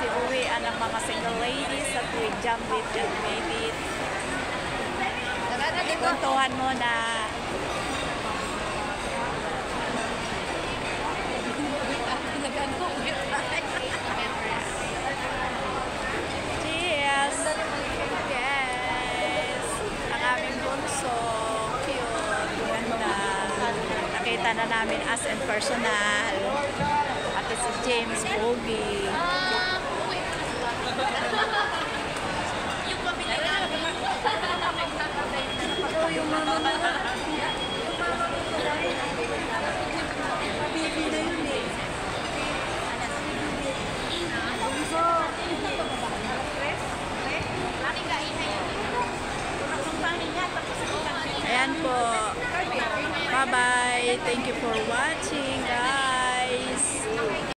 kasi uwian ng mga single ladies at we jump it and made it. Kwentuhan mo na. Cheers! Yes! Ang aming bunso. Cute. Ganda. Nakita na namin as in personal. At si James Pogi. Yung pamilya namin. Yung mama